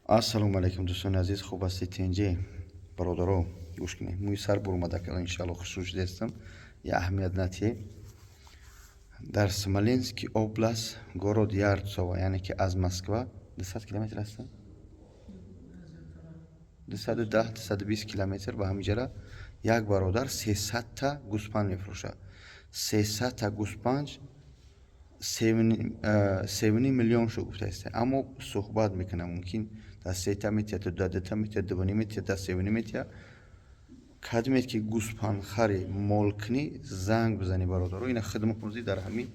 Ассалому алайкум, дӯстони азиз, хуб ҳастед? Тенҷе бародаро гӯш кунед. Мӯи сар бурмада кардам, иншаллоҳ хушрӯш дестам. Я аҳамият натие. Дар Смоленский област, город Ярцово, яъне ки аз Москва 200 километр аст. 210-220 километр ба ҳамин ҷара як бародар 300 та гӯспанд мефурӯшад. 300 та гӯспанд 3 миллион шо гуфтааст. Аммо суҳбат мекунам, мумкин дар 3 та метия, то 2 та метия, 2 метия, дар 3 метия. Кадмет ки гӯспанд хари молкни занг бизани бародаро. Ина хидмат мурзӣ дар ҳамин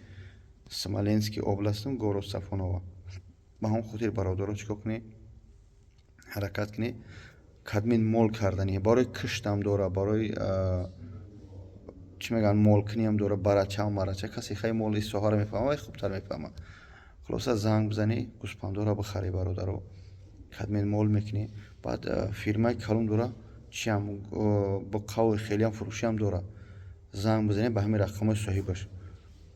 Смоленский областум, город Сафоново. Ба ҳамон хотир бародаро чикор кунед, ҳаракат кунед. Кадмет мол кардани барои киштам дора, барои чӣ мегӯянд молкниам дора, барача марача. Касе хай моли соҳаро мефаҳма, вай хубтар мефаҳма. Хулоса занг бизани гӯспандора бихари бародаро. Кадмет мол мекунӣ. Баъд фирмаи калон дора, чиам бо қавли хелиам фурӯшиам дора. Занг бизанед ба ҳамин рақамҳои соҳибаш.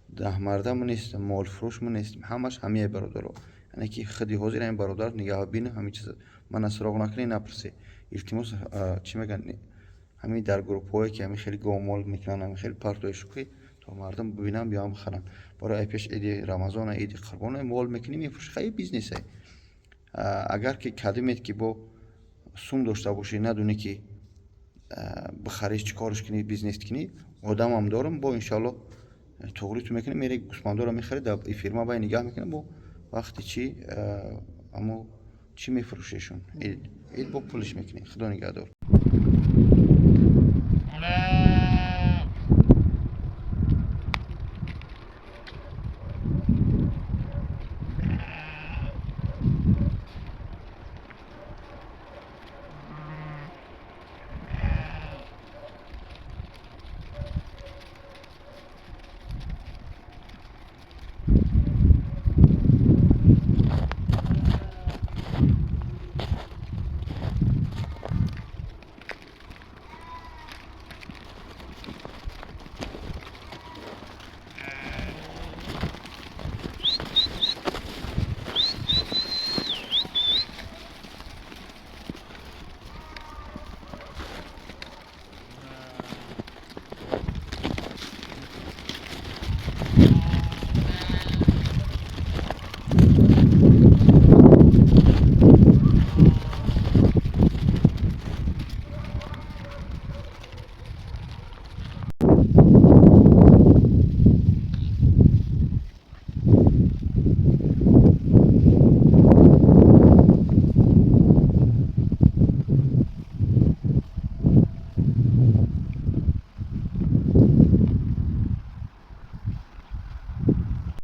Даҳмардам нестам, молфурӯш ма нестам. Ҳамаш ҳамияи бародаро. Яъне ки хиди ҳозир ҳамин бародар нигаҳ бинӣ, ҳамин чиза. Мана суроғ накунӣ, напурсӣ. Илтимос чӣ мегӯянд, ҳамин дар группҳое ки ҳамин хеле гов-мол мекунанд, ҳамин хеле партои шӯхӣ, то мардум бибинанд, биёянд бихаранд. Барои пеш иди Рамазона, иди Қурбона мол мекунӣ, мефурӯшӣ. Хеле бизнесе. Агар ки кадмет ки бо сум дошта бошӣ, надонӣ ки бихариш чӣ кориш кунӣ, бизнес кунӣ, одамам дорам, бо иншаллоҳ туғриту мекунӣ, мери гӯспандора мехарӣ, дар фирма бай нигаҳ мекунӣ, бо вақти чӣ аммо чӣ мефурӯшешон, ид бо пулиш мекунӣ. Худо нигаҳдор.